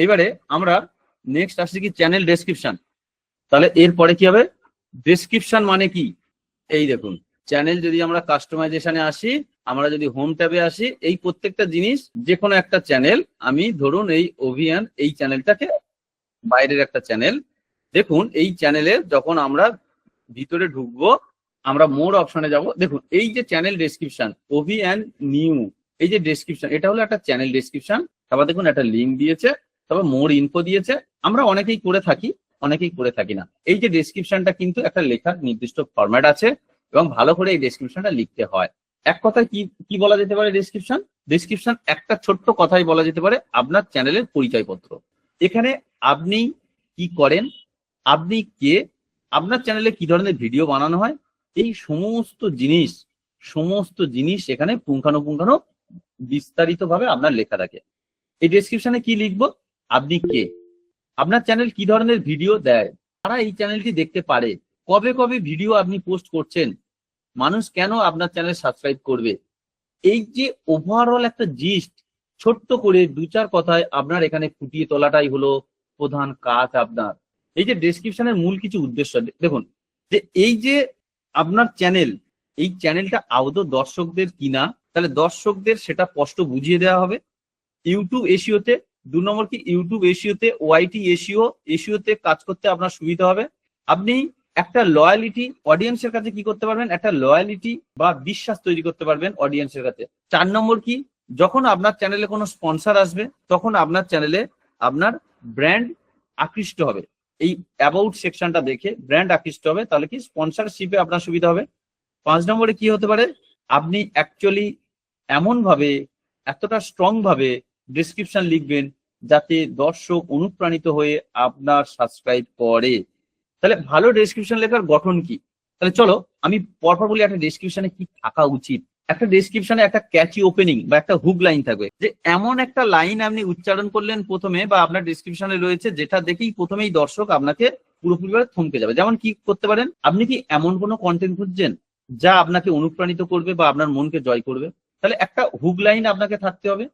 এবারে আমরা নেক্সট আসছি কি চ্যানেল ডেসক্রিপশন। তাহলে এরপরে কি হবে, ডেসক্রিপশন মানে কি, এই দেখুন চ্যানেল যদি আমরা কাস্টমাইজেশনে আসি, আমরা যদি হোম ট্যাবে আসি, এই প্রত্যেকটা জিনিস যে কোনো একটা চ্যানেল, আমি ধরুন এই অভিয়ান এই চ্যানেলটাকে বাইরের একটা চ্যানেল, দেখুন এই চ্যানেলে যখন আমরা ভিতরে ঢুকবো, আমরা মোর অপশনে যাব, দেখুন এই যে চ্যানেল ডেসক্রিপশন অভিয়ান নিউ, এই যে ডেসক্রিপশন এটা হলো একটা চ্যানেল ডেসক্রিপশন। তারপর দেখুন একটা লিঙ্ক দিয়েছে, তারপর মোর ইনফো দিয়েছে। আমরা অনেকেই করে থাকি, অনেকেই করে থাকি না। এই যে ডেসক্রিপশনটা কিন্তু একটা লেখার নির্দিষ্ট ফরম্যাট আছে এবং ভালো করে এই ডেসক্রিপশনটা লিখতে হয়। এক কথায় কি কি বলা যেতে পারে ডেসক্রিপশন, ডেসক্রিপশন একটা ছোট্ট কথাই বলা যেতে পারে আপনার চ্যানেলের পরিচয়পত্র। এখানে আপনি কি করেন, আপনি কে, আপনার চ্যানেলে কি ধরনের ভিডিও বানানো হয়, এই সমস্ত জিনিস এখানে পুঙ্খানুপুঙ্খানু বিস্তারিত ভাবে আপনার লেখা থাকে। এই ডেসক্রিপশনে কি লিখবো, আপনি কে, আপনার চ্যানেল কি ধরনের ভিডিও দেয়, তারা এই চ্যানেলটি দেখতে পারে, কবে কবে ভিডিও আপনি পোস্ট করছেন, মানুষ কেন আপনার চ্যানেল সাবস্ক্রাইব করবে, এই যে ওভারঅল একটা জিস্ট ছোট্ট করে দু চার কথায় আপনার এখানে ফুটিয়ে তোলাটাই হলো প্রধান কাজ আপনার। এই যে ডেসক্রিপশনের মূল কিছু উদ্দেশ্য দেখুন, যে এই যে আপনার চ্যানেল, এই চ্যানেলটা আদৌ দর্শকদের কিনা, তাহলে দর্শকদের সেটা স্পষ্ট বুঝিয়ে দেওয়া হবে। ইউটিউব এসিওতে, 2 নম্বর কি ইউটিউব এসিওতে, ওয়াইটি এসিওতে কাজ করতে আপনার সুবিধা হবে। আপনি একটা লয়ালিটি অডিয়েন্সের কাছে কি করতে পারবেন, একটা লয়ালিটি বা বিশ্বাস তৈরি করতে পারবেন অডিয়েন্সের কাছে। 4 নম্বর কি, যখন আপনার চ্যানেলে কোনো স্পন্সর আসবে, তখন আপনার চ্যানেলে আপনার ব্র্যান্ড আকৃষ্ট হবে। এই অ্যাবাউট সেকশনটা দেখে ব্র্যান্ড আকৃষ্ট হবে, তাহলে কি স্পন্সরশিপে আপনার সুবিধা হবে। 5 নম্বরে কি হতে পারে, আপনি অ্যাকচুয়ালি এমন ভাবে, এতটা স্ট্রং ভাবে ডেসক্রিপশন লিখবেন যাতে দর্শক অনুপ্রাণিত হয়ে আপনার সাবস্ক্রাইব করে। তাহলে ভালো ডেসক্রিপশন লেখার গঠন কি, তাহলে চলো আমি পরপর বলি একটা ডেসক্রিপশনে কি থাকা উচিত। একটা ডেসক্রিপশনে একটা ক্যাচি ওপেনিং বা একটা হুক লাইন থাকবে, যে এমন একটা লাইন আপনি উচ্চারণ করলেন প্রথমে বা আপনার ডেসক্রিপশনে রয়েছে যেটা দেখেই প্রথমেই দর্শক আপনাকে পুরোপুরিভাবে থমকে যাবে। যেমন কি করতে পারেন, আপনি কি এমন কোনো কন্টেন্ট খুঁজছেন যা আপনাকে অনুপ্রাণিত করবে বা আপনার মনকে জয় করবে, তাহলে একটা হুক লাইন আপনাকে থাকতে হবে।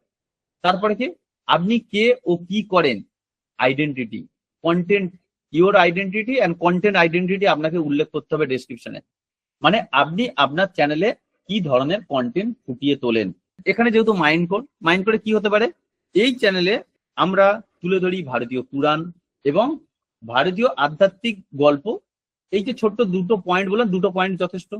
তারপরে কি, আপনি কে ও কি করেন, identity, content, your identity and content identity আপনাকে উল্লেখ করতে হবে ডেসক্রিপশনে। মানে আপনি আপনার চ্যানেলে কি ধরনের কন্টেন্ট ফুটিয়ে তোলেন। এখানে যেহেতু মাইন্ড করে কি হতে পারে, এই চ্যানেলে আমরা তুলে ধরি ভারতীয় পুরাণ এবং ভারতীয় আধ্যাত্মিক গল্প। এই যে ছোট্ট দুটো পয়েন্ট বললাম, দুটো পয়েন্ট যথেষ্ট।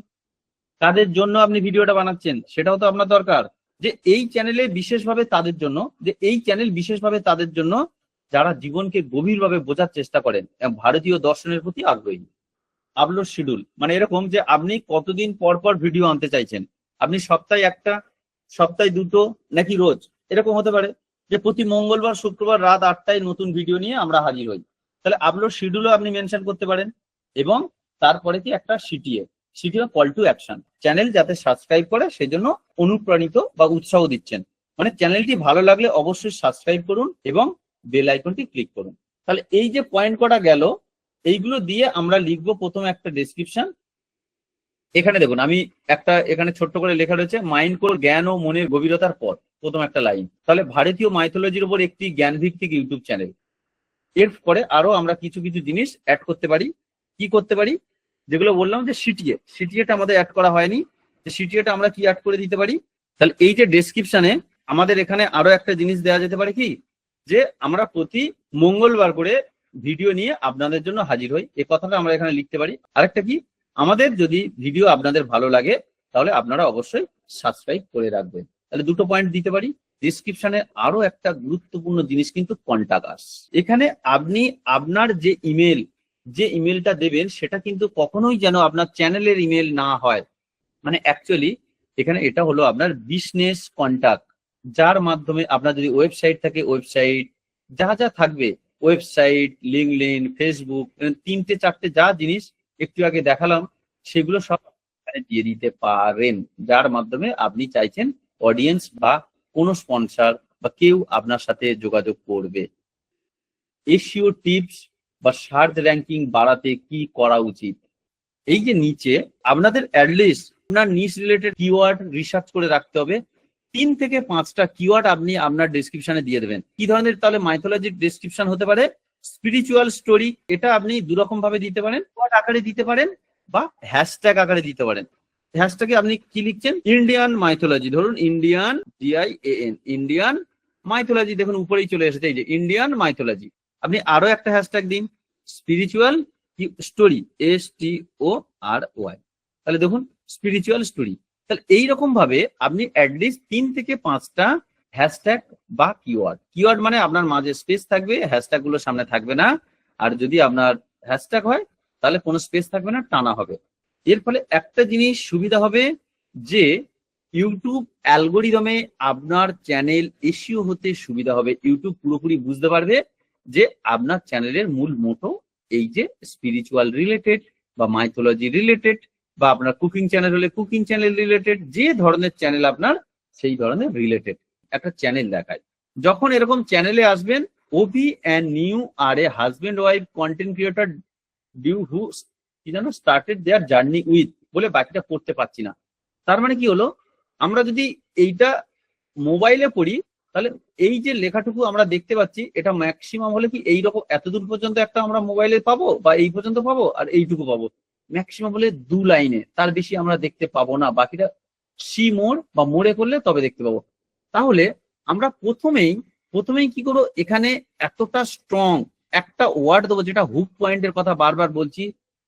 তাদের জন্য আপনি ভিডিওটা বানাচ্ছেন, সেটাও তো আপনার দরকার, যে এই চ্যানেলে বিশেষভাবে তাদের জন্য, যে এই চ্যানেল বিশেষভাবে তাদের জন্য যারা জীবনকে গভীরভাবে বোঝার চেষ্টা করেন এবং ভারতীয় দর্শনের প্রতি আগ্রহী। আপলোড শিডিউল মানে এরকম যে আপনি কতদিন পর পর ভিডিও আনতে চাইছেন, আপনি সপ্তাহে একটা, সপ্তাহে দুটো, নাকি রোজ, এরকম হতে পারে যে প্রতি মঙ্গলবার শুক্রবার রাত 8টায় নতুন ভিডিও নিয়ে আমরা হাজির হই। তাহলে আপলোড শিডিউলও আপনি মেনশন করতে পারেন। এবং তারপরে কি একটা CTO call to action, channel যাতে সাবস্ক্রাইব করে সেজন্য অনুপ্রাণিত বা উৎসাহ দিচ্ছেন। মানে চ্যানেলটি ভালো লাগলে অবশ্যই সাবস্ক্রাইব করুন এবং বেল আইকনটি ক্লিক করুন। তাহলে এই যে পয়েন্ট কটা গেল, এইগুলো দিয়ে আমরা লিখবো প্রথমে একটা ডেসক্রিপশন। এখানে দেখুন আমি একটা, এখানে ছোট্ট করে লেখা রয়েছে মাইন্ড কোর, জ্ঞান ও মনের গভীরতার পথ, প্রথম একটা লাইন। তাহলে ভারতীয় মাইথোলজির উপর একটি জ্ঞান ভিত্তিক ইউটিউব চ্যানেল। এর পরে আরো আমরা কিছু কিছু জিনিস অ্যাড করতে পারি। কি করতে পারি, যেগুলো বললাম যে সিটিএটা আমাদের অ্যাড করা হয়নি, যে সিটিএটা আমরা কি অ্যাড করে দিতে পারি। তাহলে এই যে ডেসক্রিপশনে আমাদের এখানে আরো একটা জিনিস দেওয়া যেতে পারে কি, যে আমরা প্রতি মঙ্গলবার করে ভিডিও নিয়ে আপনাদের জন্য হাজির হই, এই কথাটা আমরা এখানে লিখতে পারি। আরেকটা কি, আমাদের যদি ভিডিও আপনাদের ভালো লাগে তাহলে আপনারা অবশ্যই সাবস্ক্রাইব করে রাখবেন। তাহলে দুটো পয়েন্ট দিতে পারি। ডিসক্রিপশনে আরো একটা গুরুত্বপূর্ণ জিনিস কিন্তু কন্টাক্ট আস। এখানে আপনি আপনার যে ইমেলটা দেবেন সেটা কিন্তু কখনোই যেন আপনার চ্যানেলের ইমেল না হয়। মানে অ্যাকচুয়ালি এখানে এটা হলো আপনার বিজনেস কন্টাক্ট, যার মাধ্যমে আপনার যদি ওয়েবসাইট থাকে, ওয়েবসাইট যা যা থাকবে, ওয়েবসাইট, লিঙ্কডইন, ফেসবুক, 3টে 4টে যা জিনিস একটু আগে দেখালাম, সেগুলো সব দিয়ে দিতে পারেন, যার মাধ্যমে আপনি চাইছেন অডিয়েন্স বা কোনো স্পন্সর বা কেউ আপনার সাথে যোগাযোগ করবে। এসইও টিপস বা সার্চ র্যাঙ্কিং বাড়াতে কি করা উচিত। এই যে নিচে আপনাদের অ্যাটলিস্ট আপনার নিশ রিলেটেড কিওয়ার্ড রিসার্চ করে রাখতে হবে, 3 থেকে 5টা কিওয়ার্ড আপনি আপনার ডেসক্রিপশনে দিয়ে দেবেন। কি ধরনের তাহলে মাইথোলজির ডেসক্রিপশন হতে পারে? স্পিরিচুয়াল স্টোরি, এটা আপনি দুরকম ভাবে দিতে পারেন, কিওয়ার্ড আকারে দিতে পারেন বা হ্যাশট্যাগ আকারে দিতে পারেন। হ্যাশট্যাগে আপনি কি লিখছেন? ইন্ডিয়ান মাইথোলজি, ধরুন ইন্ডিয়ান DIAN, ইন্ডিয়ান মাইথোলজি, দেখুন উপরেই চলে এসেছে এই যে ইন্ডিয়ান মাইথোলজি। আপনি আরো একটা হ্যাশট্যাগ দিন, স্পিরিচুয়াল স্টোরি, STORY, তাহলে দেখুন স্পিরিচুয়াল স্টোরি। তাহলে এইরকম ভাবে আপনি অ্যাটলিস্ট 3 থেকে 5টা হ্যাশট্যাগ বা কিওয়ার্ড মানে আপনার মাঝে স্পেস থাকবে, হ্যাশট্যাগ গুলো সামনে থাকবে না। আর যদি আপনার হ্যাশট্যাগ হয় তাহলে কোনো স্পেস থাকবে না, টানা হবে। এর ফলে একটা জিনিস সুবিধা হবে যে ইউটিউব অ্যালগোরিদমে আপনার চ্যানেল এসইও হতে সুবিধা হবে। ইউটিউব পুরোপুরি বুঝতে পারবে যে আপনার চ্যানেলের মূল মোটো এই যে স্পিরিচুয়াল রিলেটেড বা মাইথোলজি রিলেটেড, বা আপনার কুকিং চ্যানেল হলে কুকিং চ্যানেল রিলেটেড, যে ধরনের চ্যানেল আপনার সেই ধরনের রিলেটেড একটা চ্যানেল দেখায়। যখন এরকম চ্যানেলে আসবেন, ওবি অ্যান্ড নিউ আর এ হাজবেন্ড ওয়াইফ কন্টেন্ট ক্রিয়েটর ডিউ হু কি জানো স্টার্টেড দেয়ার জার্নি উইথ, বলে বাকিটা পড়তে পারছি না। তার মানে কি হলো, আমরা যদি এইটা মোবাইলে পড়ি তাহলে এই যে লেখাটুকু আমরা দেখতে পাচ্ছি এটা ম্যাক্সিমাম হলে কি এইরকম এতদূর পর্যন্ত একটা আমরা মোবাইলে পাবো বা এই পর্যন্ত পাবো, আর এইটুকু পাবো। ম্যাক্সিমাম হলে 2 লাইনে, তার বেশি আমরা দেখতে পাবো না। বাকিটা সি মোর বা মোড়ে করলে তবে দেখতে পাবো। তাহলে আমরা প্রথমেই কি করবো, এখানে এতটা স্ট্রং একটা ওয়ার্ড দেবো যেটা হুক পয়েন্টের কথা বারবার বলছি।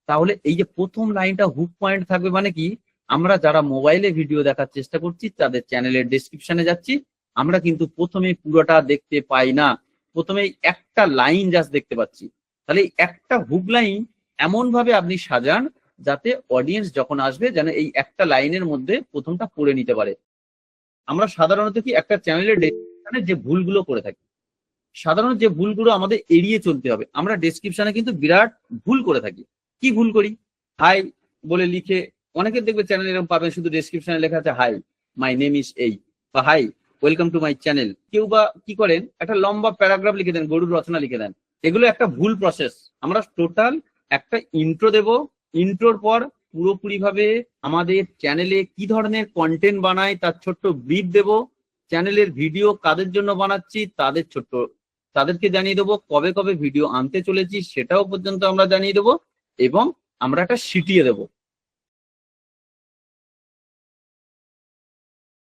তাহলে এই যে প্রথম লাইনটা হুক পয়েন্ট থাকবে, মানে কি, আমরা যারা মোবাইলে ভিডিও দেখার চেষ্টা করছি তাদের চ্যানেলের ডেসক্রিপশনে যাচ্ছি, আমরা কিন্তু প্রথমে পুরোটা দেখতে পাই না, প্রথমেই একটা লাইন জাস্ট দেখতে পাচ্ছি। তাহলে একটা হুক লাইন এমন ভাবে আপনি সাজান যাতে অডিয়েন্স যখন আসবে যেন এই একটা লাইনের মধ্যে প্রথমটা পড়ে নিতে পারে। আমরা সাধারণত কি একটা চ্যানেলের ডেসক্রিপশনে যে ভুলগুলো করে থাকি, সাধারণত যে ভুলগুলো আমাদের এড়িয়ে চলতে হবে, আমরা ডেসক্রিপশনে কিন্তু বিরাট ভুল করে থাকি। কি ভুল করি? হাই বলে লিখে, অনেকের দেখবে চ্যানেল এরকম পাবেন শুধু ডেসক্রিপশনে লেখা আছে হাই মাই নেম ইজ এই, বা hi welcome to my channel. কেউ বা কি করেন, একটা লম্বা প্যারাগ্রাফ লিখে দেন, গরুর রচনা লিখে দেন। এগুলো একটা ভুল প্রসেস। আমরা টোটাল একটা ইন্ট্রো দেব, ইন্ট্রোর পর পুরোপুরি ভাবে আমাদের চ্যানেলে কি ধরনের কন্টেন্ট বানাই তার ছোট্ট ব্রিফ দেব, চ্যানেলের ভিডিও কাদের জন্য বানাচ্ছি তাদেরকে জানিয়ে দেবো, কবে কবে ভিডিও আনতে চলেছি সেটাও পর্যন্ত আমরা জানিয়ে দেবো, এবং আমরা একটা সিটিয়ে দেবো